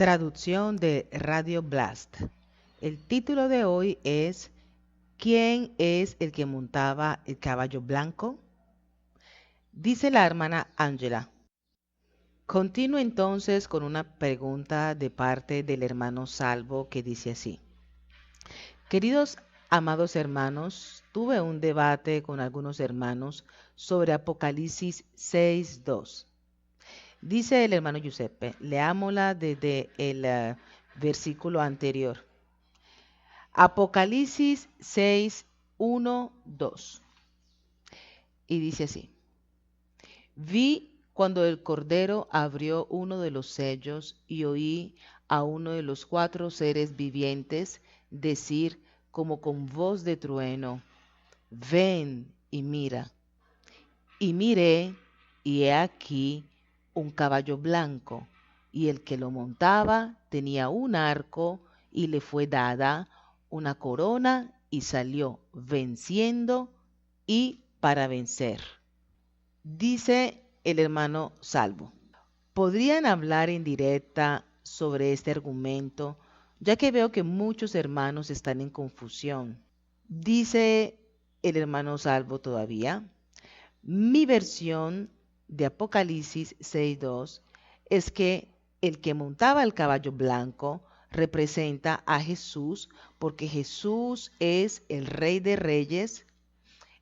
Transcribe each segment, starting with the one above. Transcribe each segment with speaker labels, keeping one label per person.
Speaker 1: Traducción de Radio Blast. El título de hoy es ¿Quién es el que montaba el caballo blanco? Dice la hermana Ángela. Continúo entonces con una pregunta de parte del hermano Salvo que dice así. Queridos amados hermanos, tuve un debate con algunos hermanos sobre Apocalipsis 6:2. Dice el hermano Giuseppe, leámosla desde el versículo anterior. Apocalipsis 6:1-2. Y dice así. Vi cuando el Cordero abrió uno de los sellos y oí a uno de los 4 seres vivientes decir como con voz de trueno, ven y mira. Y miré, y he aquí un caballo blanco, y el que lo montaba tenía un arco, y le fue dada una corona, y salió venciendo y para vencer. Dice el hermano Salvo. ¿Podrían hablar en directa sobre este argumento, ya que veo que muchos hermanos están en confusión? Dice el hermano Salvo todavía. Mi versión de Apocalipsis 6:2 es que el que montaba el caballo blanco representa a Jesús porque Jesús es el Rey de Reyes,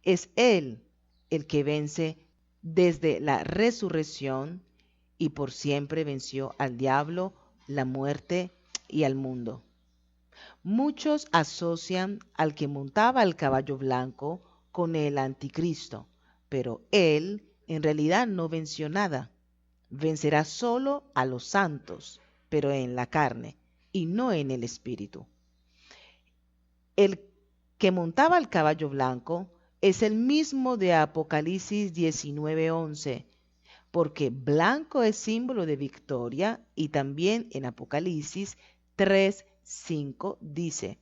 Speaker 1: es Él el que vence desde la resurrección y por siempre venció al diablo, la muerte y al mundo. Muchos asocian al que montaba el caballo blanco con el anticristo, pero él en realidad no venció nada. Vencerá solo a los santos, pero en la carne y no en el espíritu. El que montaba el caballo blanco es el mismo de Apocalipsis 19:11, porque blanco es símbolo de victoria y también en Apocalipsis 3:5 dice,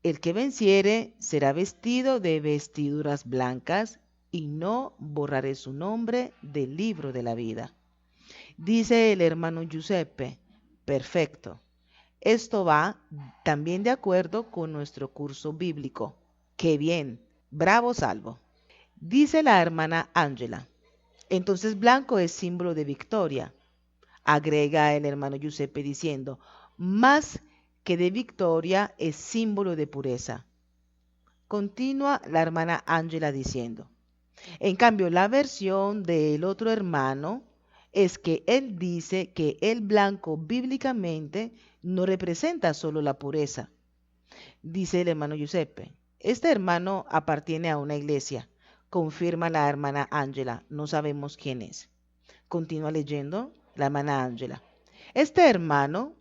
Speaker 1: el que venciere será vestido de vestiduras blancas y no borraré su nombre del libro de la vida. Dice el hermano Giuseppe, perfecto. Esto va también de acuerdo con nuestro curso bíblico. ¡Qué bien! ¡Bravo, Salvo! Dice la hermana Ángela, entonces blanco es símbolo de victoria. Agrega el hermano Giuseppe diciendo, más que de victoria es símbolo de pureza. Continúa la hermana Ángela diciendo, en cambio la versión del otro hermano es que él dice que el blanco bíblicamente no representa solo la pureza. Dice el hermano Giuseppe, este hermano appartiene a una iglesia, confirma la hermana Ángela, no sabemos quién es. Continúa leyendo la hermana Ángela. Este hermano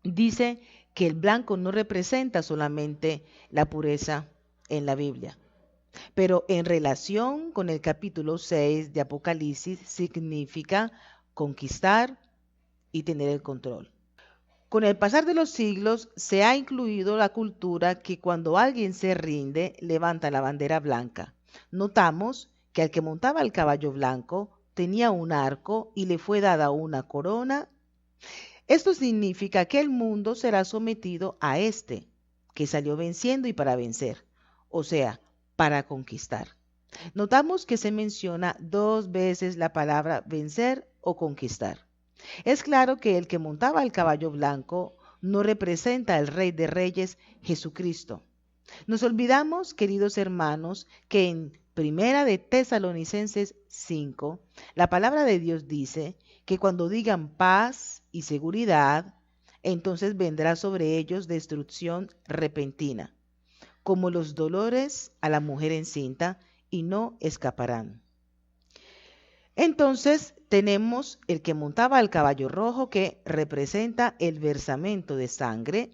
Speaker 1: dice que el blanco no representa solamente la pureza en la Biblia, pero en relación con el capítulo 6 de Apocalipsis significa conquistar y tener el control. Con el pasar de los siglos se ha incluido la cultura que cuando alguien se rinde levanta la bandera blanca. Notamos que al que montaba el caballo blanco tenía un arco y le fue dada una corona. Esto significa que el mundo será sometido a este, que salió venciendo y para vencer, o sea, para conquistar. Notamos que se menciona 2 veces la palabra vencer o conquistar. Es claro que el que montaba el caballo blanco no representa al Rey de Reyes, Jesucristo. Nos olvidamos, queridos hermanos, que en Primera de Tesalonicenses 5, la palabra de Dios dice que cuando digan paz y seguridad, entonces vendrá sobre ellos destrucción repentina, como los dolores a la mujer encinta, y no escaparán. Entonces tenemos el que montaba el caballo rojo que representa el versamento de sangre,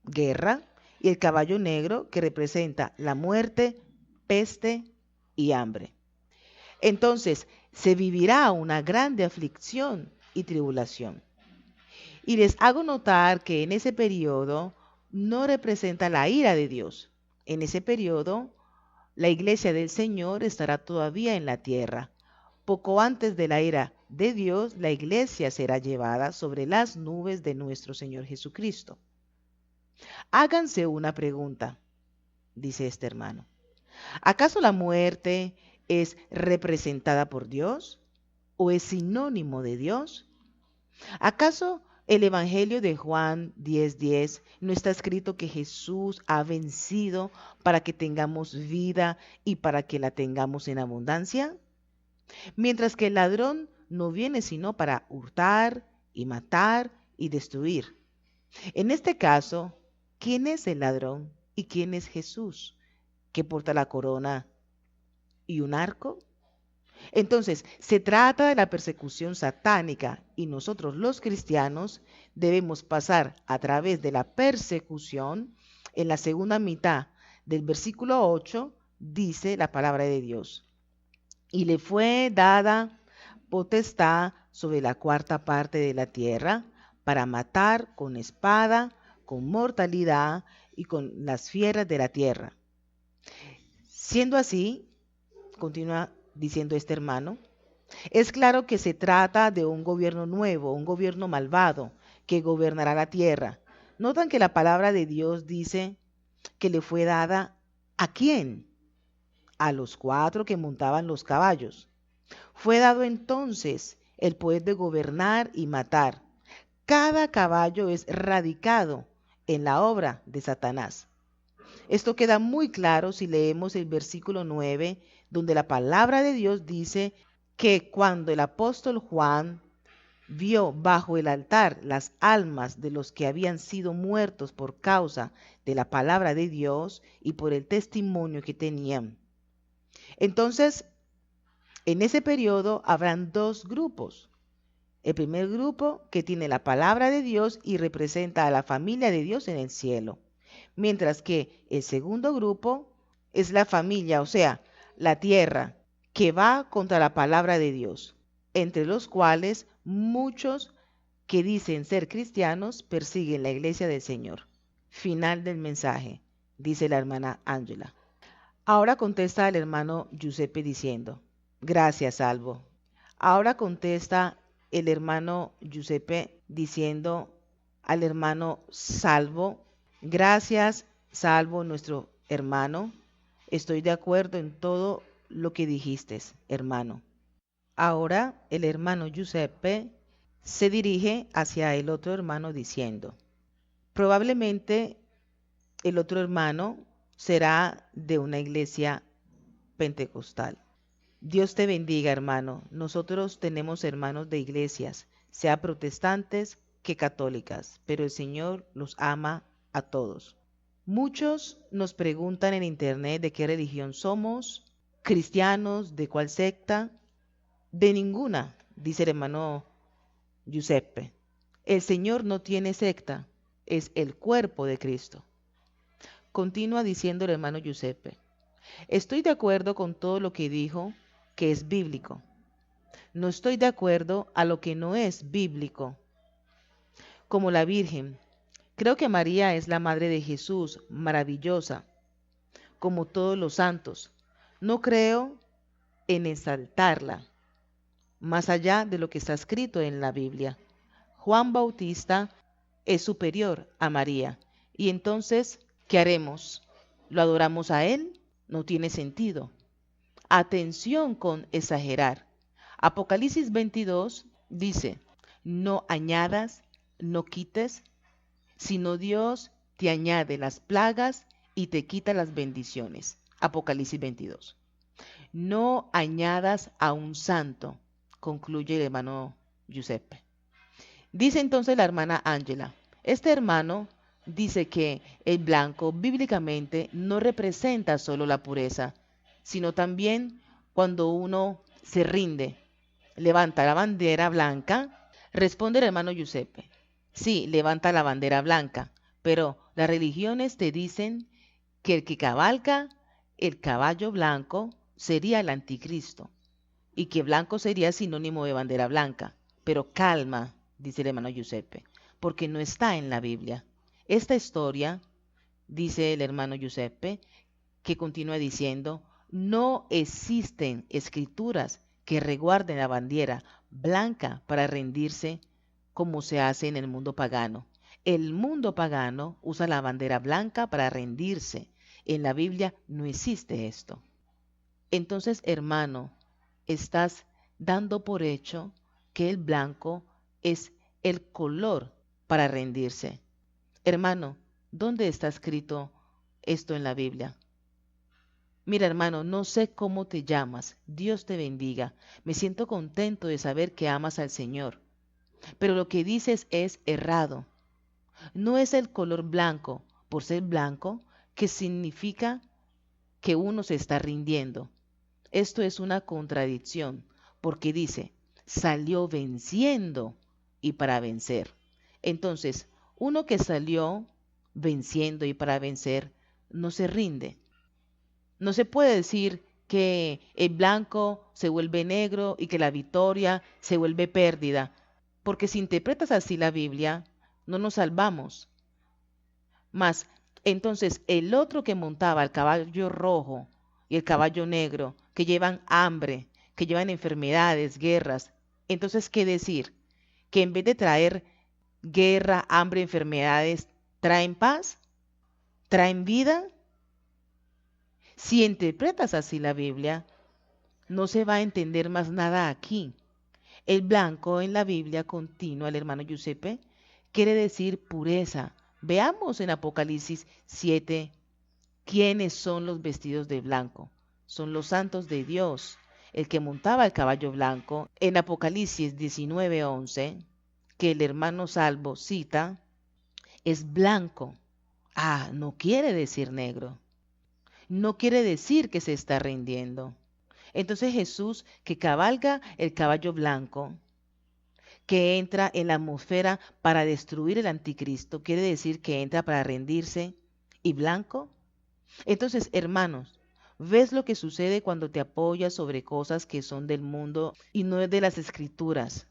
Speaker 1: guerra, y el caballo negro que representa la muerte, peste y hambre. Entonces se vivirá una grande aflicción y tribulación. Y les hago notar que en ese periodo no representa la ira de Dios. En ese periodo la iglesia del Señor estará todavía en la tierra. Poco antes de la ira de Dios, la iglesia será llevada sobre las nubes de nuestro Señor Jesucristo. Háganse una pregunta, dice este hermano. ¿Acaso la muerte es representada por Dios o es sinónimo de Dios? ¿Acaso el Evangelio de Juan 10:10 no está escrito que Jesús ha vencido para que tengamos vida y para que la tengamos en abundancia? Mientras que el ladrón no viene sino para hurtar y matar y destruir. En este caso, ¿quién es el ladrón y quién es Jesús, que porta la corona y un arco? Entonces, se trata de la persecución satánica y nosotros los cristianos debemos pasar a través de la persecución. En la segunda mitad del versículo 8 dice la palabra de Dios. Y le fue dada potestad sobre la cuarta parte de la tierra para matar con espada, con mortalidad y con las fieras de la tierra. Siendo así, continúa diciendo este hermano, es claro que se trata de un gobierno nuevo, un gobierno malvado que gobernará la tierra. Notan que la palabra de Dios dice que le fue dada ¿a quién? A los 4 que montaban los caballos. Fue dado entonces el poder de gobernar y matar. Cada caballo es radicado en la obra de Satanás. Esto queda muy claro si leemos el versículo 9, donde la palabra de Dios dice que cuando el apóstol Juan vio bajo el altar las almas de los que habían sido muertos por causa de la palabra de Dios y por el testimonio que tenían. Entonces, en ese periodo habrán 2 grupos. El primer grupo que tiene la palabra de Dios y representa a la familia de Dios en el cielo. Mientras que el segundo grupo es la familia, o sea, la tierra, que va contra la palabra de Dios, entre los cuales muchos que dicen ser cristianos persiguen la iglesia del Señor. Final del mensaje, dice la hermana Ángela. Ahora contesta el hermano Giuseppe diciendo, gracias, Salvo. Ahora contesta el hermano Giuseppe diciendo al hermano Salvo, gracias, Salvo, nuestro hermano. Estoy de acuerdo en todo lo que dijiste, hermano. Ahora el hermano Giuseppe se dirige hacia el otro hermano diciendo, probablemente el otro hermano será de una iglesia pentecostal. Dios te bendiga, hermano. Nosotros tenemos hermanos de iglesias, sea protestantes que católicas, pero el Señor los ama a todos. Muchos nos preguntan en internet de qué religión somos, cristianos, de cuál secta. De ninguna, dice el hermano Giuseppe. El Señor no tiene secta, es el cuerpo de Cristo. Continúa diciendo el hermano Giuseppe. Estoy de acuerdo con todo lo que dijo, que es bíblico. No estoy de acuerdo a lo que no es bíblico. Como la Virgen. Creo que María es la madre de Jesús, maravillosa, como todos los santos. No creo en exaltarla, más allá de lo que está escrito en la Biblia. Juan Bautista es superior a María. Y entonces, ¿qué haremos? ¿Lo adoramos a él? No tiene sentido. Atención con exagerar. Apocalipsis 22 dice, no añadas, no quites, sino Dios te añade las plagas y te quita las bendiciones. Apocalipsis 22. No añadas a un santo, concluye el hermano Giuseppe. Dice entonces la hermana Ángela, este hermano dice que el blanco bíblicamente no representa solo la pureza, sino también cuando uno se rinde, levanta la bandera blanca. Responde el hermano Giuseppe, sí, levanta la bandera blanca, pero las religiones te dicen que el que cabalga el caballo blanco sería el anticristo y que blanco sería sinónimo de bandera blanca. Pero calma, dice el hermano Giuseppe, porque no está en la Biblia. Esta historia, dice el hermano Giuseppe, que continúa diciendo, no existen escrituras que reguarden la bandera blanca para rendirse como se hace en el mundo pagano. El mundo pagano usa la bandera blanca para rendirse. En la Biblia no existe esto. Entonces, hermano, estás dando por hecho que el blanco es el color para rendirse. Hermano, ¿dónde está escrito esto en la Biblia? Mira, hermano, no sé cómo te llamas. Dios te bendiga. Me siento contento de saber que amas al Señor. Pero lo que dices es errado. No es el color blanco, por ser blanco, que significa que uno se está rindiendo. Esto es una contradicción, porque dice, salió venciendo y para vencer. Entonces, uno que salió venciendo y para vencer, no se rinde. No se puede decir que el blanco se vuelve negro y que la victoria se vuelve pérdida, porque si interpretas así la Biblia, no nos salvamos. Mas, entonces, el otro que montaba el caballo rojo y el caballo negro, que llevan hambre, que llevan enfermedades, guerras, entonces, ¿qué decir? Que en vez de traer guerra, hambre, enfermedades, traen paz, traen vida. Si interpretas así la Biblia, no se va a entender más nada aquí. El blanco en la Biblia continua, el hermano Giuseppe, quiere decir pureza. Veamos en Apocalipsis 7 quiénes son los vestidos de blanco. Son los santos de Dios. El que montaba el caballo blanco, en Apocalipsis 19:11, que el hermano Salvo cita, es blanco. Ah, no quiere decir negro. No quiere decir que se está rindiendo. Entonces Jesús, que cabalga el caballo blanco, que entra en la atmósfera para destruir el anticristo, quiere decir que entra para rendirse y blanco. Entonces, hermanos, ¿ves lo que sucede cuando te apoyas sobre cosas que son del mundo y no de las escrituras?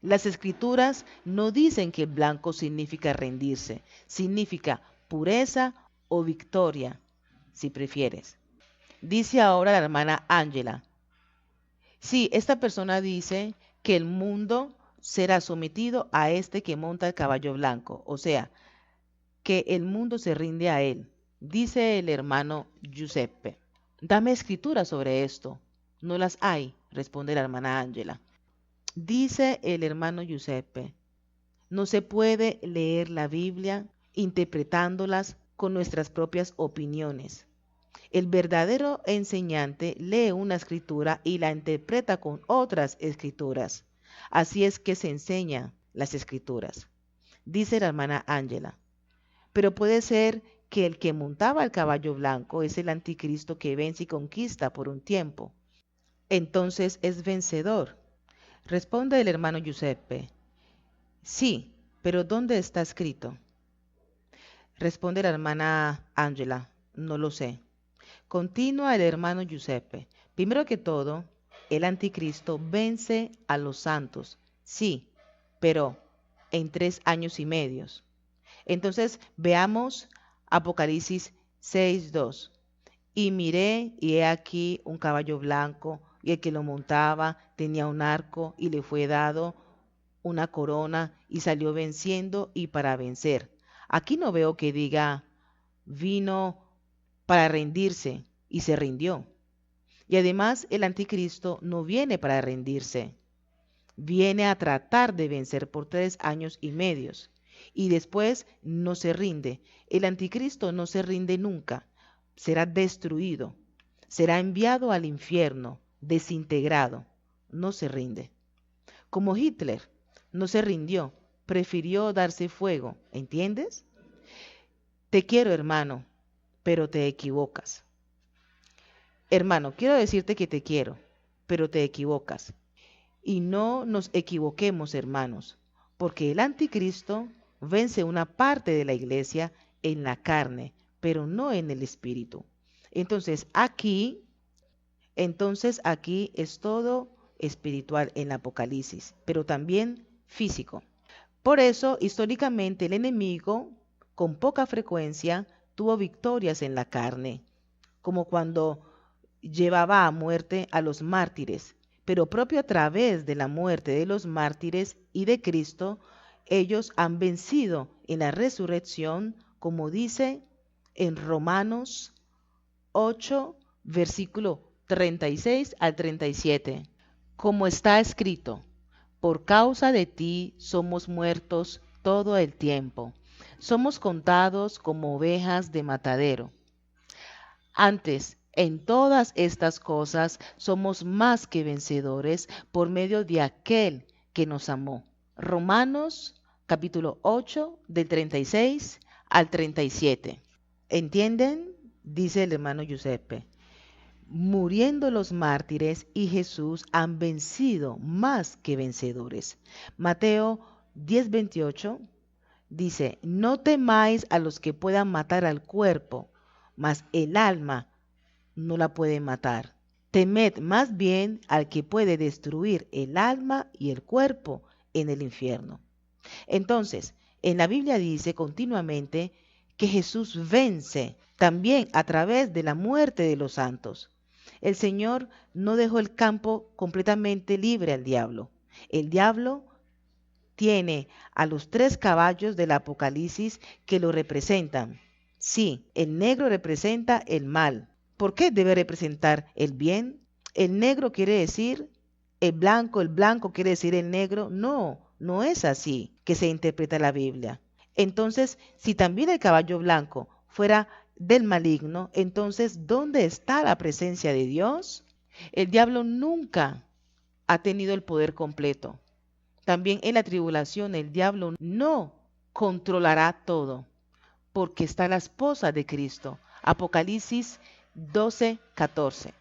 Speaker 1: Las escrituras no dicen que blanco significa rendirse, significa pureza o victoria, si prefieres. Dice ahora la hermana Ángela, sí, esta persona dice que el mundo será sometido a este que monta el caballo blanco, o sea, que el mundo se rinde a él. Dice el hermano Giuseppe, dame escritura sobre esto. No las hay, responde la hermana Ángela. Dice el hermano Giuseppe, no se puede leer la Biblia interpretándolas con nuestras propias opiniones. El verdadero enseñante lee una escritura y la interpreta con otras escrituras. Así es que se enseñan las escrituras. Dice la hermana Ángela. Pero puede ser que el que montaba el caballo blanco es el anticristo que vence y conquista por un tiempo. Entonces es vencedor. Responde el hermano Giuseppe. Sí, pero ¿dónde está escrito? Responde la hermana Ángela. No lo sé. Continúa el hermano Giuseppe. Primero que todo, el anticristo vence a los santos. Sí, pero en 3 años y medio. Entonces veamos Apocalipsis 6:2. Y miré, y he aquí un caballo blanco, y el que lo montaba tenía un arco, y le fue dado una corona, y salió venciendo y para vencer. Aquí no veo que diga, vino para rendirse, y se rindió. Y además el anticristo no viene para rendirse, viene a tratar de vencer por 3 años y medio. Y después no se rinde. El anticristo no se rinde nunca. Será destruido. Será enviado al infierno, desintegrado. No se rinde. Como Hitler, no se rindió. Prefirió darse fuego. ¿Entiendes? Te quiero, hermano, pero te equivocas. Hermano, quiero decirte que te quiero, pero te equivocas. Y no nos equivoquemos, hermanos, porque el anticristo vence una parte de la iglesia en la carne, pero no en el espíritu. Entonces aquí es todo espiritual en el Apocalipsis, pero también físico. Por eso, históricamente, el enemigo, con poca frecuencia, tuvo victorias en la carne, como cuando llevaba a muerte a los mártires, pero propio a través de la muerte de los mártires y de Cristo, ellos han vencido en la resurrección, como dice en Romanos 8, versículo 36 al 37. Como está escrito, por causa de ti somos muertos todo el tiempo. Somos contados como ovejas de matadero. Antes, en todas estas cosas somos más que vencedores por medio de aquel que nos amó. Romanos capítulo 8, del 36 al 37. ¿Entienden? Dice el hermano Giuseppe. Muriendo los mártires y Jesús han vencido más que vencedores. Mateo 10:28 dice, no temáis a los que puedan matar al cuerpo, mas el alma no la puede matar. Temed más bien al que puede destruir el alma y el cuerpo en el infierno. Entonces, en la Biblia dice continuamente que Jesús vence también a través de la muerte de los santos. El Señor no dejó el campo completamente libre al diablo. El diablo tiene a los 3 caballos del Apocalipsis que lo representan. Sí, el negro representa el mal. ¿Por qué debe representar el bien? ¿El negro quiere decir el blanco quiere decir el negro? No, no es así que se interpreta la Biblia. Entonces, si también el caballo blanco fuera del maligno, entonces, ¿dónde está la presencia de Dios? El diablo nunca ha tenido el poder completo. También en la tribulación el diablo no controlará todo, porque está la esposa de Cristo. Apocalipsis 12:14,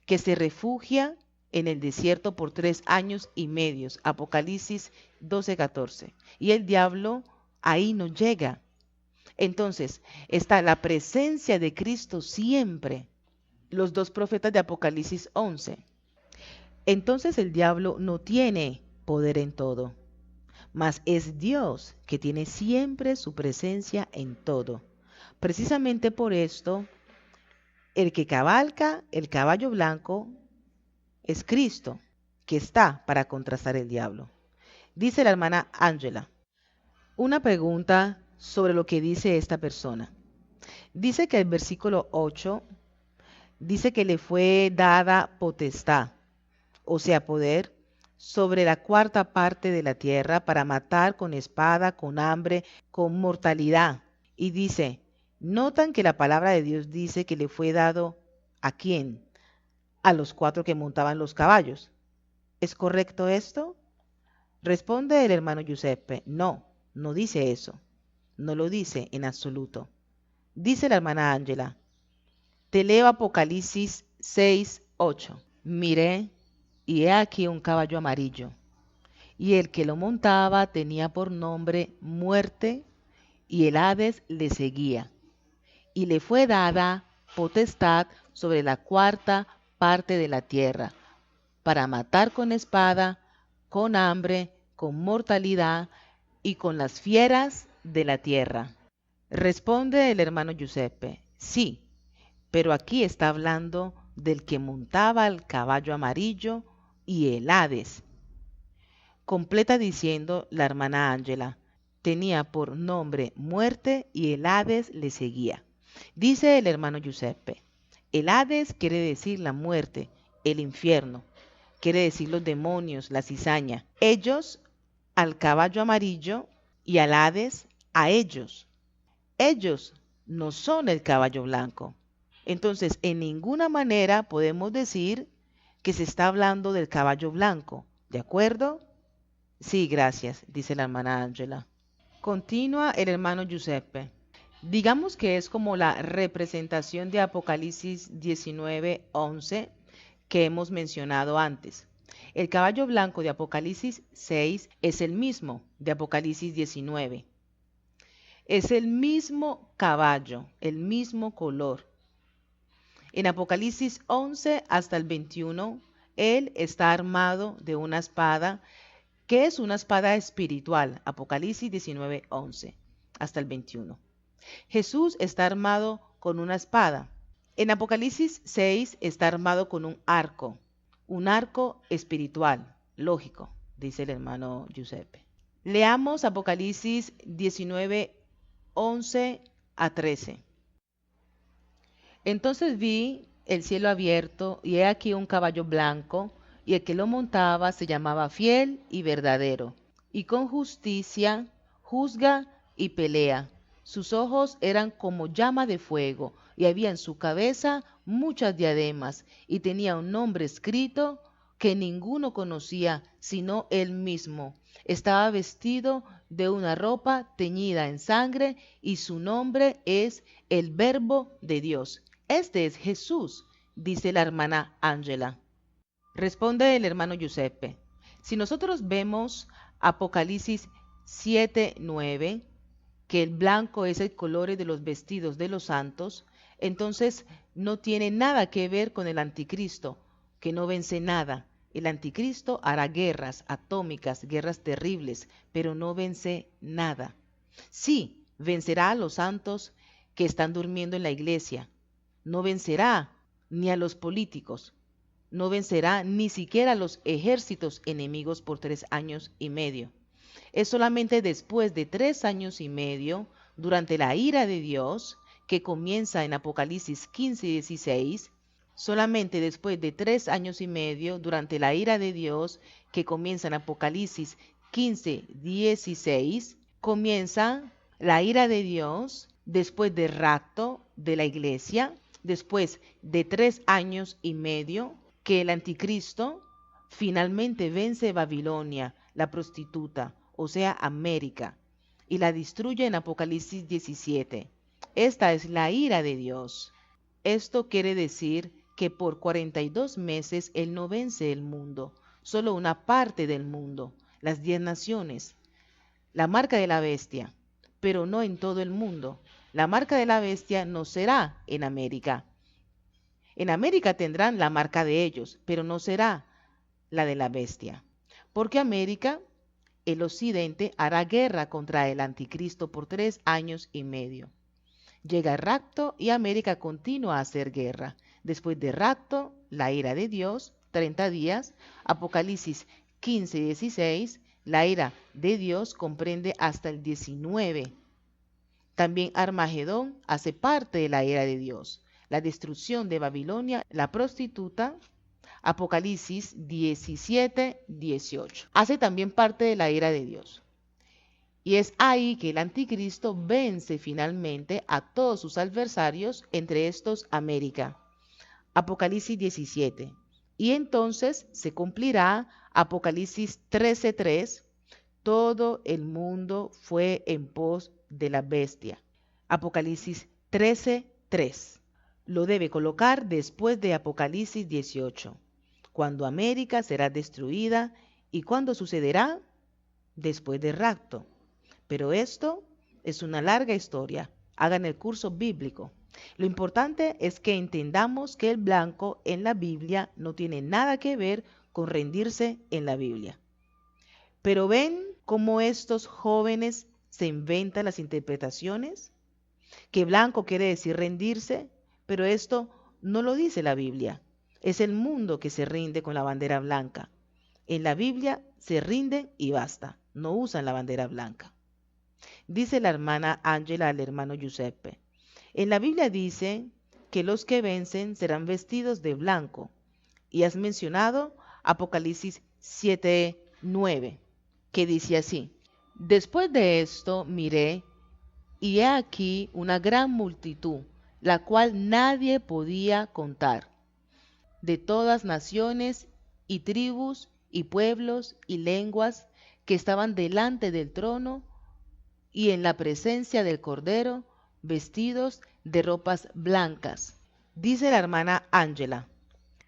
Speaker 1: que se refugia en el desierto por 3 años y medio. Apocalipsis 12:14. Y el diablo ahí no llega. Entonces, está la presencia de Cristo siempre. Los 2 profetas de Apocalipsis 11. Entonces el diablo no tiene poder en todo, mas es Dios que tiene siempre su presencia en todo. Precisamente por esto, el que cabalga el caballo blanco es Cristo, que está para contrastar el diablo. Dice la hermana Ángela, una pregunta sobre lo que dice esta persona. Dice que el versículo 8 dice que le fue dada potestad, o sea, poder, sobre la 4ª parte de la tierra para matar con espada, con hambre, con mortalidad. Y dice, notan que la palabra de Dios dice que le fue dado ¿a quién? A los 4 que montaban los caballos. ¿Es correcto esto? Responde el hermano Giuseppe, no, no dice eso. No lo dice en absoluto. Dice la hermana Ángela, te leo Apocalipsis 6:8. Miré, y he aquí un caballo amarillo, y el que lo montaba tenía por nombre Muerte, y el Hades le seguía, y le fue dada potestad sobre la 4ª parte de la tierra, para matar con espada, con hambre, con mortalidad y con las fieras de la tierra. Responde el hermano Giuseppe, sí, pero aquí está hablando del que montaba el caballo amarillo y el Hades. Completa diciendo la hermana Ángela, tenía por nombre Muerte y el Hades le seguía. Dice el hermano Giuseppe, el Hades quiere decir la muerte, el infierno, quiere decir los demonios, la cizaña. Ellos al caballo amarillo y al Hades a ellos. Ellos no son el caballo blanco. Entonces, en ninguna manera podemos decir que se está hablando del caballo blanco. ¿De acuerdo? Sí, gracias, dice la hermana Ángela. Continúa el hermano Giuseppe. Digamos que es como la representación de Apocalipsis 19:11 que hemos mencionado antes. El caballo blanco de Apocalipsis 6 es el mismo de Apocalipsis 19. Es el mismo caballo, el mismo color. En Apocalipsis 11 hasta el 21, él está armado de una espada, que es una espada espiritual. Apocalipsis 19:11 hasta el 21. Jesús está armado con una espada. En Apocalipsis 6 está armado con un arco, un arco espiritual, lógico, dice el hermano Giuseppe. Leamos Apocalipsis 19, 11 a 13. Entonces vi el cielo abierto y he aquí un caballo blanco, y el que lo montaba se llamaba Fiel y Verdadero, y con justicia juzga y pelea. Sus ojos eran como llama de fuego, y había en su cabeza muchas diademas, y tenía un nombre escrito que ninguno conocía sino él mismo. Estaba vestido de una ropa teñida en sangre, y su nombre es el Verbo de Dios. Este es Jesús, dice la hermana Ángela. Responde el hermano Giuseppe. Si nosotros vemos Apocalipsis 7:9, que el blanco es el color de los vestidos de los santos, entonces no tiene nada que ver con el anticristo, que no vence nada. El anticristo hará guerras atómicas, guerras terribles, pero no vence nada. Sí, vencerá a los santos que están durmiendo en la iglesia. No vencerá ni a los políticos, no vencerá ni siquiera a los ejércitos enemigos por 3 años y medio. Es solamente después de 3 años y medio, durante la ira de Dios, que comienza en Apocalipsis 15 y 16, solamente después de 3 años y medio, durante la ira de Dios, que comienza en Apocalipsis 15, 16, comienza la ira de Dios después del rapto de la iglesia, después de 3 años y medio, que el anticristo finalmente vence Babilonia, la prostituta, o sea, América, y la destruye en Apocalipsis 17. Esta es la ira de Dios. Esto quiere decir que por 42 meses Él no vence el mundo, solo una parte del mundo, las 10 naciones, la marca de la bestia, pero no en todo el mundo. La marca de la bestia no será en América. En América tendrán la marca de ellos, pero no será la de la bestia. Porque América, el occidente, hará guerra contra el anticristo por 3 años y medio. Llega el rapto y América continúa a hacer guerra. Después del rapto, la ira de Dios, 30 días, Apocalipsis 15 y 16, la ira de Dios comprende hasta el 19. También Armagedón hace parte de la ira de Dios. La destrucción de Babilonia, la prostituta, Apocalipsis 17, 18. Hace también parte de la ira de Dios. Y es ahí que el anticristo vence finalmente a todos sus adversarios, entre estos América. Apocalipsis 17. Y entonces se cumplirá Apocalipsis 13:3. Todo el mundo fue en pos de la bestia. Apocalipsis 13:3. Lo debe colocar después de Apocalipsis 18, cuando América será destruida. ¿Y cuándo sucederá? Después del rapto. Pero esto es una larga historia. Hagan el curso bíblico. Lo importante es que entendamos que el blanco en la Biblia no tiene nada que ver con rendirse en la Biblia. Pero ven cómo estos jóvenes se inventan las interpretaciones. Que blanco quiere decir rendirse, pero esto no lo dice la Biblia. Es el mundo que se rinde con la bandera blanca. En la Biblia se rinden y basta. No usan la bandera blanca. Dice la hermana Ángela al hermano Giuseppe. En la Biblia dice que los que vencen serán vestidos de blanco. Y has mencionado Apocalipsis 7:9, que dice así. Después de esto miré, y he aquí una gran multitud, la cual nadie podía contar, de todas naciones y tribus y pueblos y lenguas, que estaban delante del trono y en la presencia del Cordero, vestidos de ropas blancas. Dice la hermana Ángela.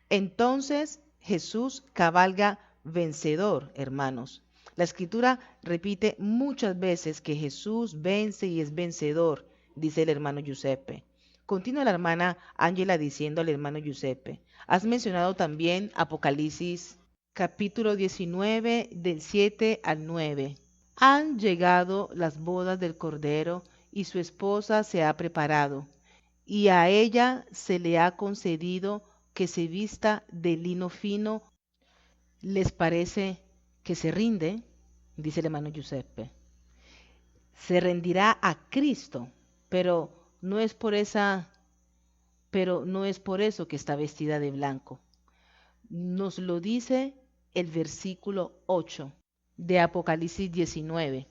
Speaker 1: Entonces Jesús cabalga vencedor, hermanos. La escritura repite muchas veces que Jesús vence y es vencedor, dice el hermano Giuseppe. Continúa la hermana Ángela diciendo al hermano Giuseppe. Has mencionado también Apocalipsis capítulo 19 del 7 al 9. Han llegado las bodas del Cordero y su esposa se ha preparado, y a ella se le ha concedido que se vista de lino fino, les parece que se rinde, dice el hermano Giuseppe. Se rendirá a Cristo, pero no es por esa, pero no es por eso que está vestida de blanco. Nos lo dice el versículo 8 de Apocalipsis 19.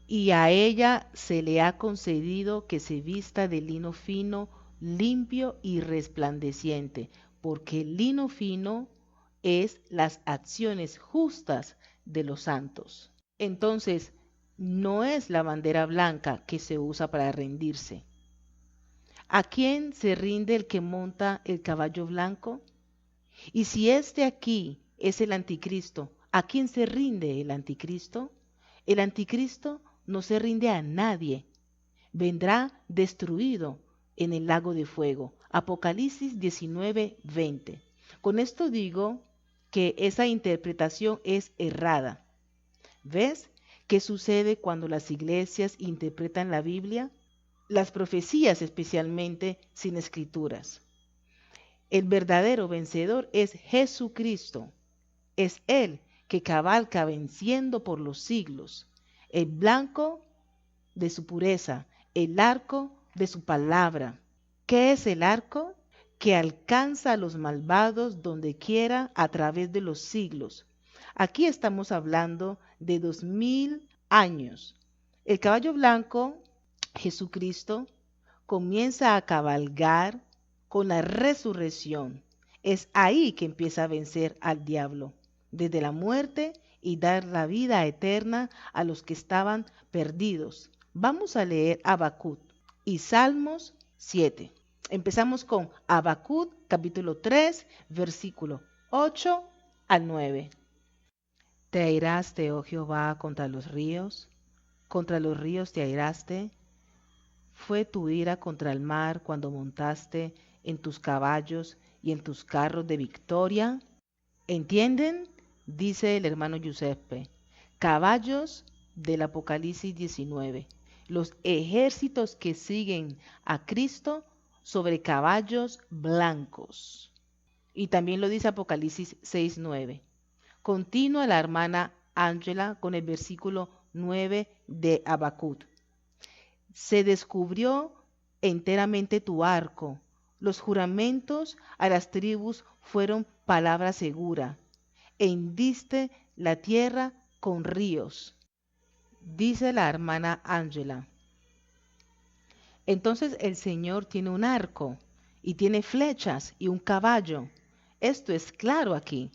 Speaker 1: Y a ella se le ha concedido que se vista de lino fino, limpio y resplandeciente, porque el lino fino es las acciones justas de los santos. Entonces, no es la bandera blanca que se usa para rendirse. ¿A quién se rinde el que monta el caballo blanco? Y si este aquí es el anticristo, ¿a quién se rinde el anticristo? El anticristo no se rinde a nadie. Vendrá destruido en el lago de fuego. Apocalipsis 19:20. Con esto digo que esa interpretación es errada. ¿Ves qué sucede cuando las iglesias interpretan la Biblia? Las profecías especialmente sin escrituras. El verdadero vencedor es Jesucristo. Es Él que cabalga venciendo por los siglos. El blanco de su pureza, el arco de su palabra. ¿Qué es el arco? Que alcanza a los malvados donde quiera a través de los siglos. Aquí estamos hablando de 2000 años. El caballo blanco, Jesucristo, comienza a cabalgar con la resurrección. Es ahí que empieza a vencer al diablo, desde la muerte y dar la vida eterna a los que estaban perdidos. Vamos a leer Habacuc y Salmos 7. Empezamos con Habacuc, capítulo 3, versículo 8 al 9. ¿Te airaste, oh Jehová, contra los ríos? ¿Contra los ríos te airaste? ¿Fue tu ira contra el mar cuando montaste en tus caballos y en tus carros de victoria? ¿Entienden? Dice el hermano Giuseppe. Caballos del Apocalipsis 19. Los ejércitos que siguen a Cristo sobre caballos blancos. Y también lo dice Apocalipsis 6:9. Continúa la hermana Ángela con el versículo 9 de Habacuc. Se descubrió enteramente tu arco. Los juramentos a las tribus fueron palabra segura. Hendiste la tierra con ríos. Dice la hermana Ángela. Entonces el Señor tiene un arco y tiene flechas y un caballo. Esto es claro aquí.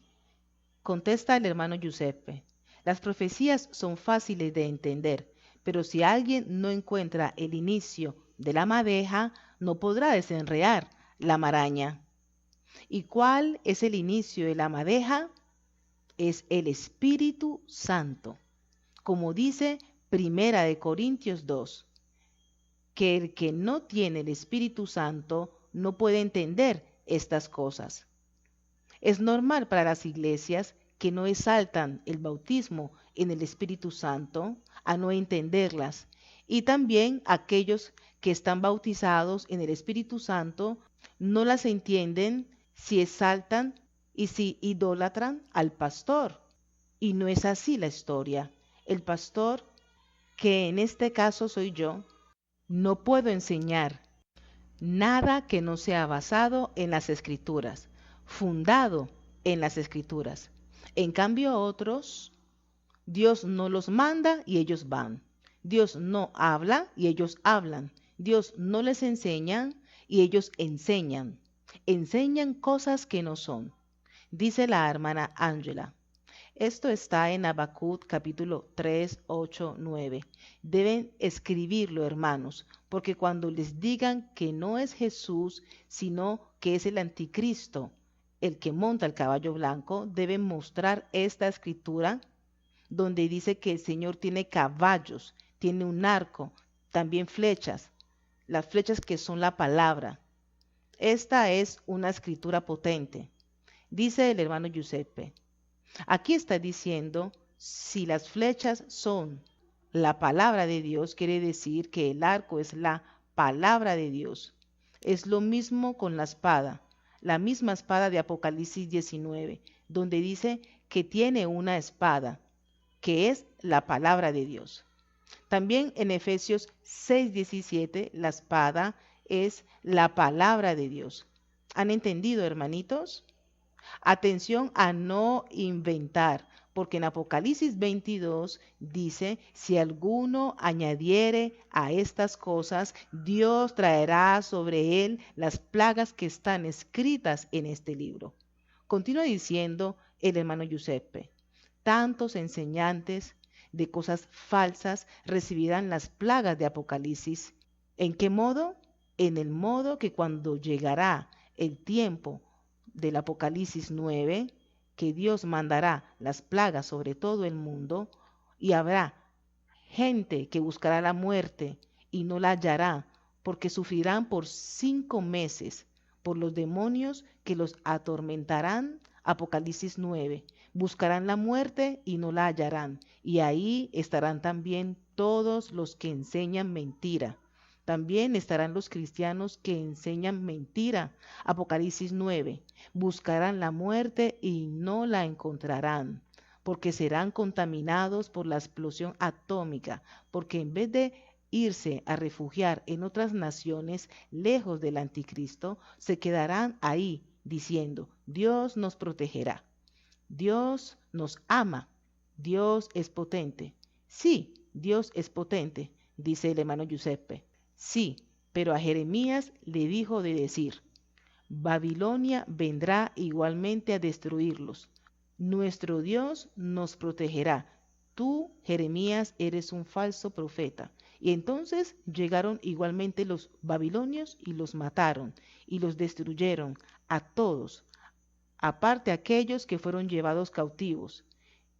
Speaker 1: Contesta el hermano Giuseppe. Las profecías son fáciles de entender, pero si alguien no encuentra el inicio de la madeja, no podrá desenredar la maraña. ¿Y cuál es el inicio de la madeja? Es el Espíritu Santo. Como dice Primera de Corintios 2, que el que no tiene el Espíritu Santo no puede entender estas cosas. Es normal para las iglesias que no exaltan el bautismo en el Espíritu Santo a no entenderlas. Y también aquellos que están bautizados en el Espíritu Santo no las entienden si exaltan y si idolatran al pastor. Y no es así la historia. El pastor, que en este caso soy yo, no puedo enseñar nada que no sea basado en las Escrituras, fundado en las Escrituras. En cambio otros, Dios no los manda y ellos van. Dios no habla y ellos hablan. Dios no les enseña y ellos enseñan. Enseñan cosas que no son. Dice la hermana Ángela. Esto está en Habacuc capítulo 3, 8, 9. Deben escribirlo, hermanos, porque cuando les digan que no es Jesús, sino que es el anticristo, el que monta el caballo blanco, deben mostrar esta escritura donde dice que el Señor tiene caballos, tiene un arco, también flechas, las flechas que son la palabra. Esta es una escritura potente. Dice el hermano Giuseppe. Aquí está diciendo, si las flechas son la palabra de Dios, quiere decir que el arco es la palabra de Dios. Es lo mismo con la espada, la misma espada de Apocalipsis 19, donde dice que tiene una espada, que es la palabra de Dios. También en Efesios 6:17, la espada es la palabra de Dios. ¿Han entendido, hermanitos? Atención a no inventar, porque en Apocalipsis 22 dice, si alguno añadiere a estas cosas, Dios traerá sobre él las plagas que están escritas en este libro. Continúa diciendo el hermano Giuseppe, tantos enseñantes de cosas falsas recibirán las plagas de Apocalipsis. ¿En qué modo? En el modo que cuando llegará el tiempo del Apocalipsis 9, que Dios mandará las plagas sobre todo el mundo, y habrá gente que buscará la muerte y no la hallará, porque sufrirán por 5 meses por los demonios que los atormentarán. Apocalipsis 9. Buscarán la muerte y no la hallarán, y ahí estarán también todos los que enseñan mentira. También estarán los cristianos que enseñan mentira. Apocalipsis 9. Buscarán la muerte y no la encontrarán, porque serán contaminados por la explosión atómica, porque en vez de irse a refugiar en otras naciones lejos del anticristo, se quedarán ahí diciendo, Dios nos protegerá, Dios nos ama, Dios es potente. Sí, Dios es potente, dice el hermano Giuseppe. Sí, pero a Jeremías le dijo de decir, Babilonia vendrá igualmente a destruirlos. Nuestro Dios nos protegerá. Tú, Jeremías, eres un falso profeta. Y entonces llegaron igualmente los babilonios y los mataron y los destruyeron a todos, aparte aquellos que fueron llevados cautivos,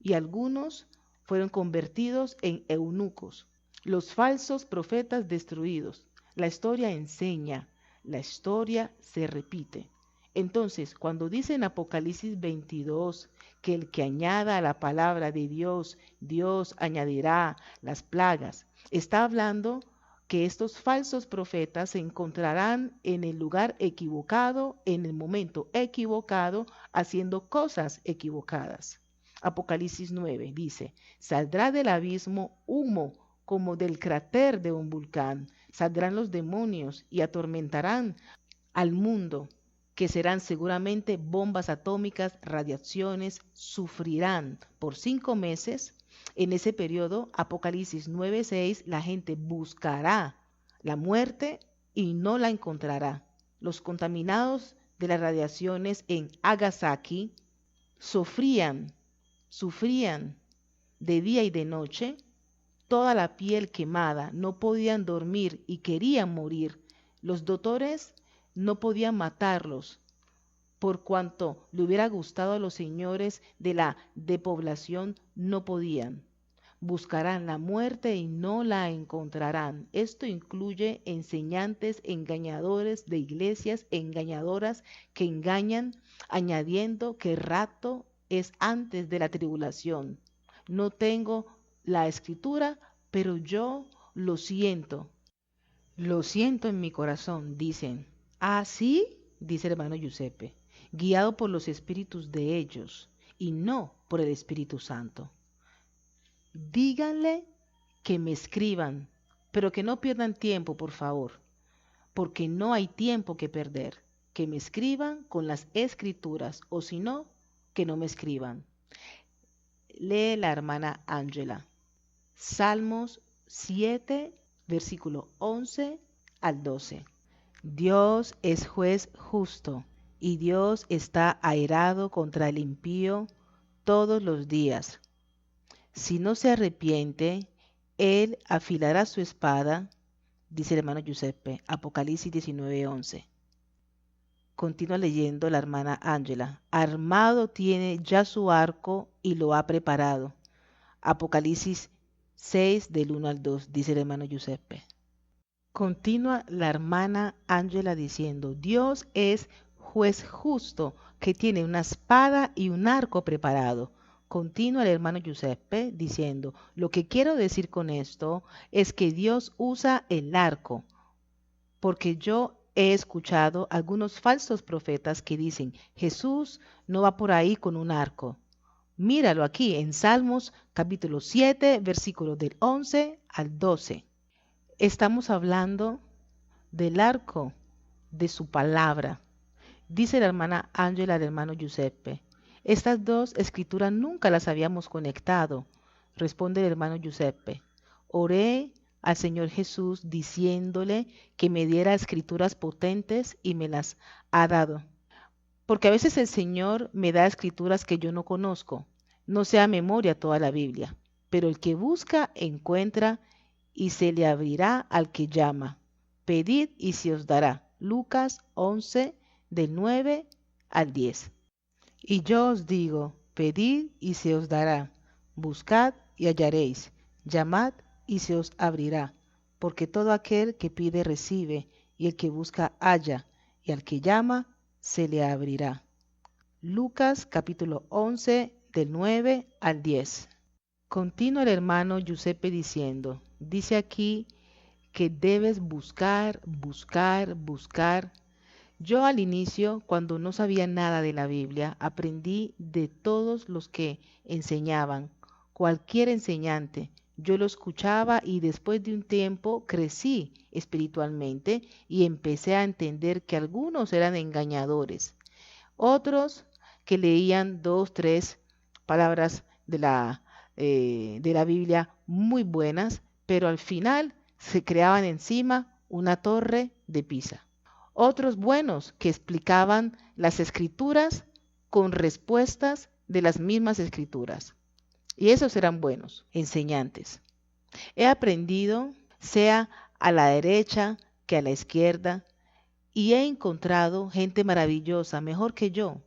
Speaker 1: y algunos fueron convertidos en eunucos. Los falsos profetas destruidos. La historia enseña, la historia se repite. Entonces, cuando dice en Apocalipsis 22 que el que añada a la palabra de Dios, Dios añadirá las plagas, está hablando que estos falsos profetas se encontrarán en el lugar equivocado, en el momento equivocado, haciendo cosas equivocadas. Apocalipsis 9 dice, saldrá del abismo humo como del cráter de un volcán, saldrán los demonios y atormentarán al mundo, que serán seguramente bombas atómicas, radiaciones, sufrirán por 5 meses. En ese periodo, Apocalipsis 9:6, la gente buscará la muerte y no la encontrará. Los contaminados de las radiaciones en Nagasaki sufrían de día y de noche, toda la piel quemada, no podían dormir y querían morir. Los doctores no podían matarlos, por cuanto le hubiera gustado a los señores de la depoblación, no podían. Buscarán la muerte y no la encontrarán. Esto incluye enseñantes engañadores de iglesias engañadoras que engañan, añadiendo que el rapto es antes de la tribulación. No tengo la escritura, pero yo lo siento. Lo siento en mi corazón, dicen. ¿Ah, sí? Dice el hermano Giuseppe, guiado por los espíritus de ellos y no por el Espíritu Santo. Díganle que me escriban, pero que no pierdan tiempo, por favor, porque no hay tiempo que perder. Que me escriban con las escrituras, o si no, que no me escriban. Lee la hermana Ángela. Salmos 7, versículo 11 al 12. Dios es juez justo, y Dios está airado contra el impío todos los días. Si no se arrepiente, él afilará su espada, dice el hermano Giuseppe, Apocalipsis 19:11. Continúa leyendo la hermana Ángela. Armado tiene ya su arco y lo ha preparado. Apocalipsis 6 del 1 al 2, dice el hermano Giuseppe. Continúa la hermana Ángela diciendo, Dios es juez justo que tiene una espada y un arco preparado. Continúa el hermano Giuseppe diciendo, lo que quiero decir con esto es que Dios usa el arco, porque yo he escuchado algunos falsos profetas que dicen, Jesús no va por ahí con un arco. Míralo aquí en Salmos capítulo 7, versículos del 11 al 12. Estamos hablando del arco de su palabra. Dice la hermana Ángela al hermano Giuseppe. Estas dos escrituras nunca las habíamos conectado, responde el hermano Giuseppe. Oré al Señor Jesús diciéndole que me diera escrituras potentes y me las ha dado. Porque a veces el Señor me da escrituras que yo no conozco. No sé a memoria toda la Biblia, pero el que busca encuentra y se le abrirá al que llama. Pedid y se os dará. Lucas 11, del 9 al 10. Y yo os digo, pedid y se os dará. Buscad y hallaréis. Llamad y se os abrirá. Porque todo aquel que pide recibe, y el que busca halla, y al que llama se le abrirá. Lucas capítulo 11 del 9 al 10. Continúa el hermano Giuseppe diciendo, dice aquí que debes buscar, buscar, buscar. Yo al inicio, cuando no sabía nada de la Biblia, aprendí de todos los que enseñaban, cualquier enseñante. Yo lo escuchaba y después de un tiempo crecí espiritualmente y empecé a entender que algunos eran engañadores, otros que leían dos, tres palabras de la Biblia muy buenas, pero al final se creaban encima una torre de Pisa. Otros buenos que explicaban las escrituras con respuestas de las mismas escrituras. Y esos eran buenos enseñantes. He aprendido, sea a la derecha que a la izquierda, y he encontrado gente maravillosa, mejor que yo.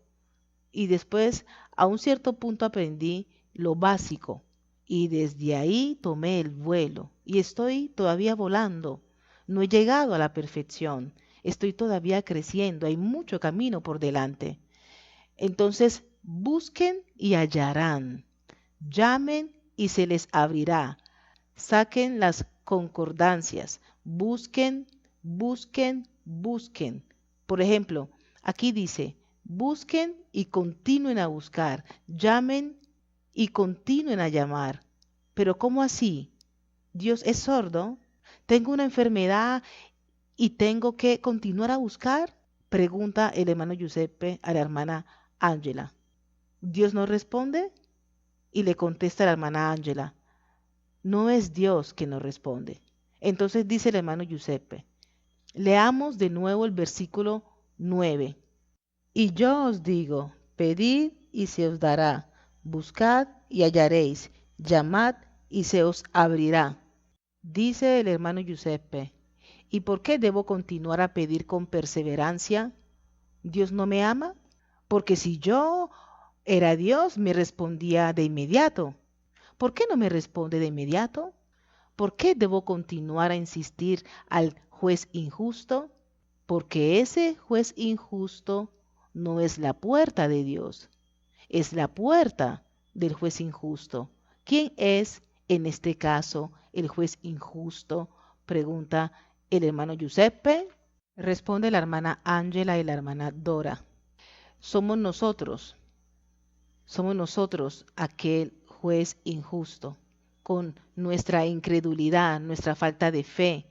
Speaker 1: Y después, a un cierto punto aprendí lo básico, y desde ahí tomé el vuelo, y estoy todavía volando. No he llegado a la perfección, estoy todavía creciendo, hay mucho camino por delante. Entonces, busquen y hallarán, llamen y se les abrirá, saquen las concordancias, busquen, busquen, busquen. Por ejemplo, aquí dice, busquen y continúen a buscar, llamen y continúen a llamar. Pero ¿cómo así? ¿Dios es sordo? ¿Tengo una enfermedad y tengo que continuar a buscar? Pregunta el hermano Giuseppe a la hermana Ángela. ¿Dios no responde? Y le contesta la hermana Ángela, no es Dios que nos responde. Entonces dice el hermano Giuseppe, leamos de nuevo el versículo 9. Y yo os digo, pedid y se os dará, buscad y hallaréis, llamad y se os abrirá. Dice el hermano Giuseppe, ¿y por qué debo continuar a pedir con perseverancia? ¿Dios no me ama? Porque si yo era Dios, me respondía de inmediato. ¿Por qué no me responde de inmediato? ¿Por qué debo continuar a insistir al juez injusto? Porque ese juez injusto no es la puerta de Dios, es la puerta del juez injusto. ¿Quién es, en este caso, el juez injusto? Pregunta el hermano Giuseppe. Responde la hermana Ángela y la hermana Dora. Somos nosotros aquel juez injusto, con nuestra incredulidad, nuestra falta de fe.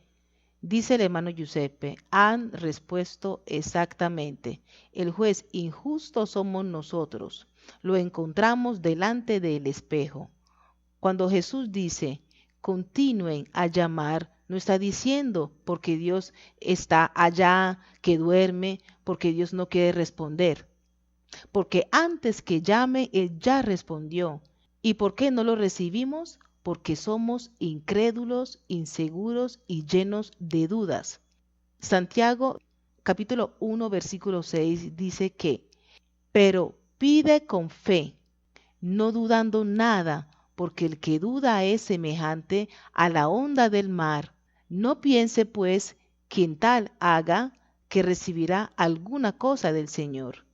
Speaker 1: Dice el hermano Giuseppe, han respuesto exactamente. El juez injusto somos nosotros. Lo encontramos delante del espejo. Cuando Jesús dice, continúen a llamar, no está diciendo porque Dios está allá, que duerme, porque Dios no quiere responder. Porque antes que llame, Él ya respondió. ¿Y por qué no lo recibimos? Porque somos incrédulos, inseguros y llenos de dudas. Santiago capítulo 1 versículo 6 dice que, pero pide con fe, no dudando nada, porque el que duda es semejante a la onda del mar. No piense pues quien tal haga que recibirá alguna cosa del Señor,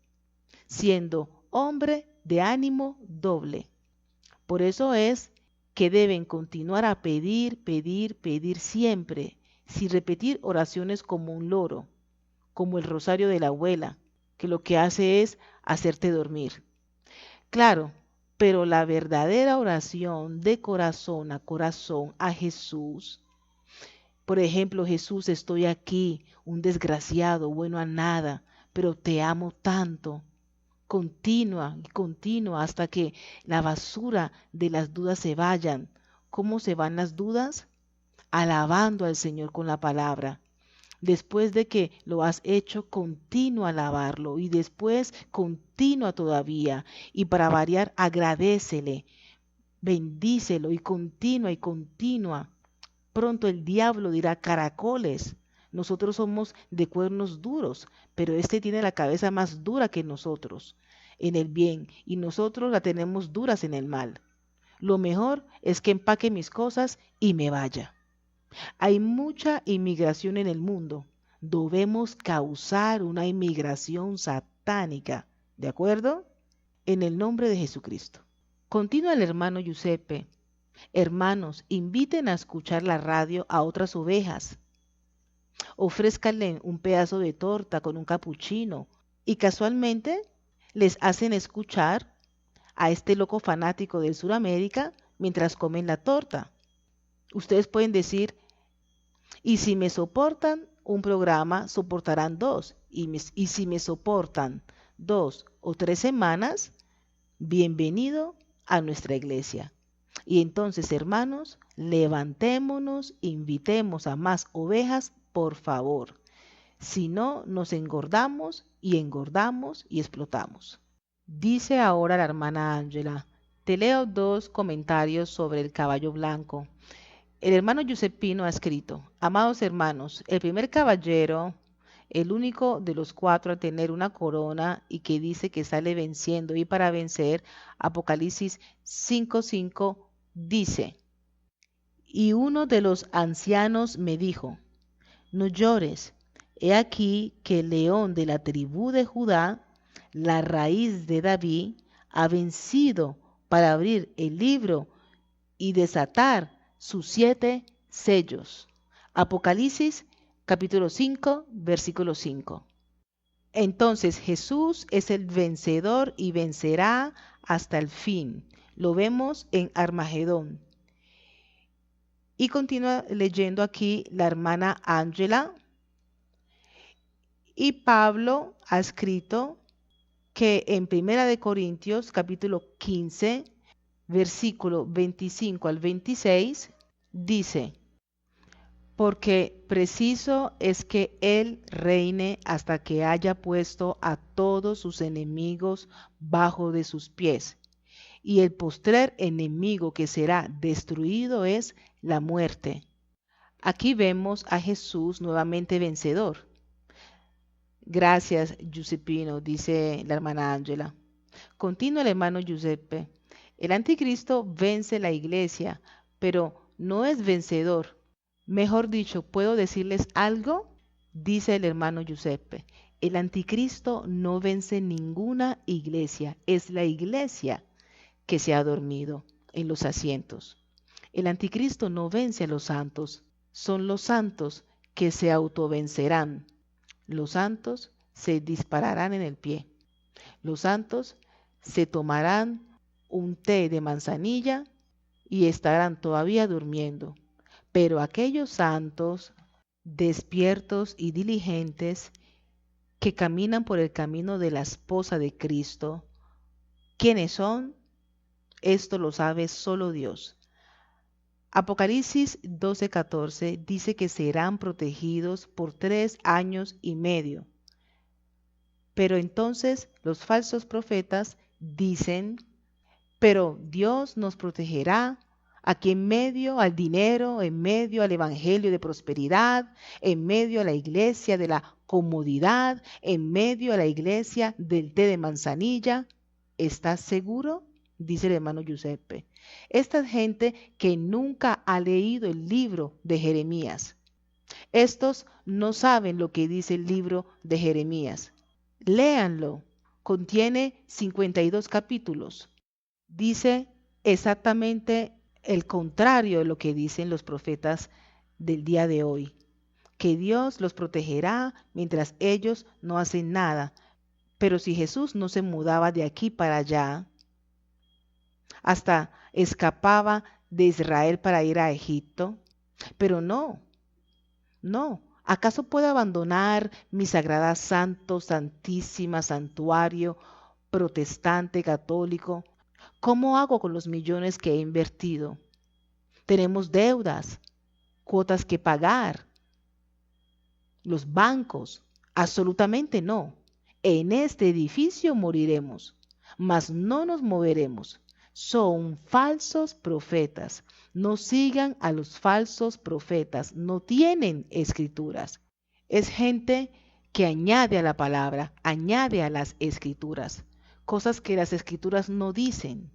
Speaker 1: siendo hombre de ánimo doble. Por eso es que deben continuar a pedir, pedir, pedir siempre, sin repetir oraciones como un loro, como el rosario de la abuela, que lo que hace es hacerte dormir. Claro, Pero la verdadera oración de corazón a Jesús, por ejemplo, Jesús, estoy aquí, un desgraciado, bueno a nada, pero te amo tanto. Continua y continua hasta que la basura de las dudas se vayan. ¿Cómo se van las dudas? Alabando al Señor con la palabra. Después de que lo has hecho, continúa a alabarlo y después continúa todavía. Y para variar, agradécele, bendícelo y continúa y continúa. Pronto el diablo dirá caracoles. Nosotros somos de cuernos duros, pero este tiene la cabeza más dura que nosotros en el bien y nosotros la tenemos duras en el mal. Lo mejor es que empaque mis cosas y me vaya. Hay mucha inmigración en el mundo. Debemos causar una inmigración satánica. ¿De acuerdo? En el nombre de Jesucristo. Continúa el hermano Giuseppe. Hermanos, inviten a escuchar la radio a otras ovejas. Ofrézcanle un pedazo de torta con un capuchino y casualmente les hacen escuchar a este loco fanático del Suramérica mientras comen la torta. Ustedes pueden decir, y si me soportan un programa, soportarán dos. Y si me soportan 2 o 3 semanas, bienvenido a nuestra iglesia. Y entonces, hermanos, levantémonos, invitemos a más ovejas, por favor. Si no, nos engordamos y explotamos. Dice ahora la hermana Ángela, te leo 2 comentarios sobre el caballo blanco. El hermano Giuseppino ha escrito, amados hermanos, el primer caballero, el único de los 4 a tener una corona y que dice que sale venciendo y para vencer, Apocalipsis 5:5 dice, y uno de los ancianos me dijo, no llores, he aquí que el león de la tribu de Judá, la raíz de David, ha vencido para abrir el libro y desatar sus 7 sellos. Apocalipsis capítulo 5, versículo 5. Entonces Jesús es el vencedor y vencerá hasta el fin. Lo vemos en Armagedón. Y continúa leyendo aquí la hermana Ángela. Y Pablo ha escrito que en Primera de Corintios capítulo 15, versículo 25 al 26, dice, porque preciso es que Él reine hasta que haya puesto a todos sus enemigos bajo de sus pies. Y el postrer enemigo que será destruido es la muerte. Aquí vemos a Jesús nuevamente vencedor. Gracias, Giuseppino, dice la hermana Ángela. Continúa el hermano Giuseppe. El anticristo vence la iglesia, pero no es vencedor. Mejor dicho, ¿puedo decirles algo? Dice el hermano Giuseppe. El anticristo no vence ninguna iglesia. Es la iglesia que se ha dormido en los asientos. El anticristo no vence a los santos. Son los santos que se autovencerán. Los santos se dispararán en el pie. Los santos se tomarán un té de manzanilla y estarán todavía durmiendo. Pero aquellos santos despiertos y diligentes que caminan por el camino de la esposa de Cristo, ¿quiénes son? Esto lo sabe solo Dios. Apocalipsis 12:14 dice que serán protegidos por 3 años y medio. Pero entonces los falsos profetas dicen, pero Dios nos protegerá aquí en medio al dinero, en medio al evangelio de prosperidad, en medio a la iglesia de la comodidad, en medio a la iglesia del té de manzanilla. ¿Estás seguro? Dice el hermano Giuseppe. Esta gente que nunca ha leído el libro de Jeremías. Estos no saben lo que dice el libro de Jeremías. Léanlo. Contiene 52 capítulos. Dice exactamente el contrario de lo que dicen los profetas del día de hoy. Que Dios los protegerá mientras ellos no hacen nada. Pero si Jesús no se mudaba de aquí para allá, hasta escapaba de Israel para ir a Egipto. Pero no, no. ¿Acaso puedo abandonar mi sagrada santo, santísima santuario protestante católico? ¿Cómo hago con los millones que he invertido? Tenemos deudas, cuotas que pagar, los bancos. Absolutamente no. En este edificio moriremos, mas no nos moveremos. Son falsos profetas. No sigan a los falsos profetas. No tienen escrituras. Es gente que añade a la palabra, añade a las escrituras, cosas que las escrituras no dicen.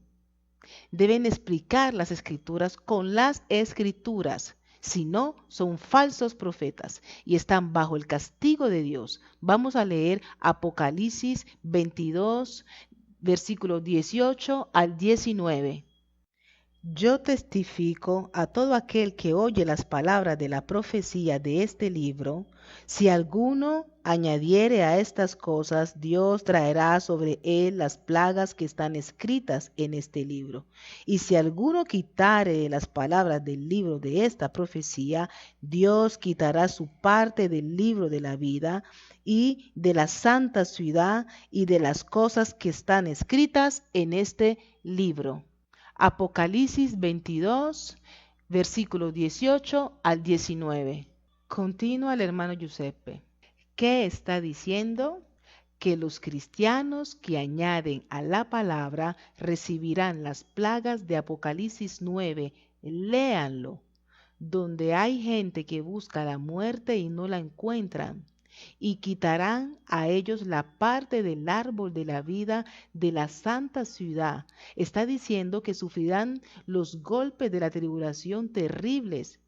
Speaker 1: Deben explicar las escrituras con las escrituras. Si no, son falsos profetas y están bajo el castigo de Dios. Vamos a leer Apocalipsis 22, versículos 18 al 19. Yo testifico a todo aquel que oye las palabras de la profecía de este libro, si alguno añadiere a estas cosas, Dios traerá sobre él las plagas que están escritas en este libro. Y si alguno quitare de las palabras del libro de esta profecía, Dios quitará su parte del libro de la vida y de la santa ciudad y de las cosas que están escritas en este libro. Apocalipsis 22, versículos 18 al 19. Continúa el hermano Giuseppe. ¿Qué está diciendo? Que los cristianos que añaden a la palabra recibirán las plagas de Apocalipsis 9. Léanlo. Donde hay gente que busca la muerte y no la encuentran, y quitarán a ellos la parte del árbol de la vida de la santa ciudad. Está diciendo que sufrirán los golpes de la tribulación terribles,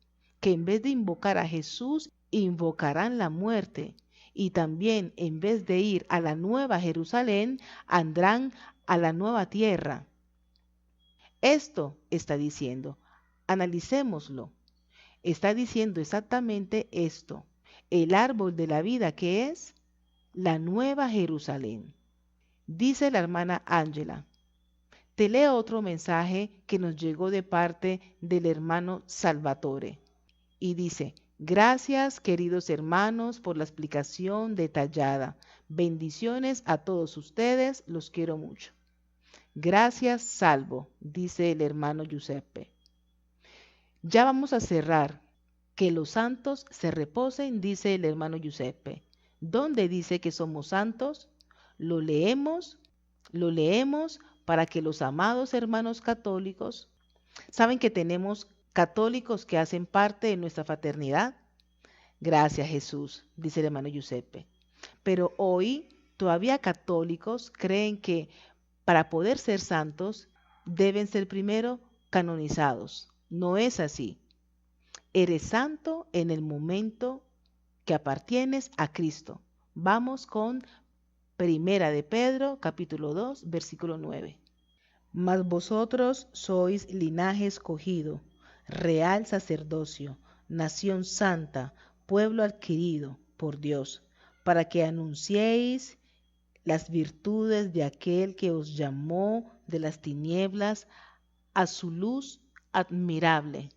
Speaker 1: que en vez de invocar a Jesús, invocarán la muerte. Y también en vez de ir a la nueva Jerusalén, andarán a la nueva tierra. Esto está diciendo. Analicémoslo. Está diciendo exactamente esto. El árbol de la vida, que es la nueva Jerusalén. Dice la hermana Ángela. Te leo otro mensaje que nos llegó de parte del hermano Salvatore. Y dice, gracias queridos hermanos por la explicación detallada. Bendiciones a todos ustedes, los quiero mucho. Gracias, Salvo, dice el hermano Giuseppe. Ya vamos a cerrar. Que los santos se reposen, dice el hermano Giuseppe. ¿Dónde dice que somos santos? Lo leemos para que los amados hermanos católicos, ¿saben que tenemos católicos que hacen parte de nuestra fraternidad? Gracias Jesús, dice el hermano Giuseppe. Pero hoy todavía católicos creen que para poder ser santos deben ser primero canonizados. No es así. Eres santo en el momento que apartienes a Cristo. Vamos con Primera de Pedro, capítulo 2, versículo 9. Mas vosotros sois linaje escogido, real sacerdocio, nación santa, pueblo adquirido por Dios, para que anunciéis las virtudes de aquel que os llamó de las tinieblas a su luz admirable.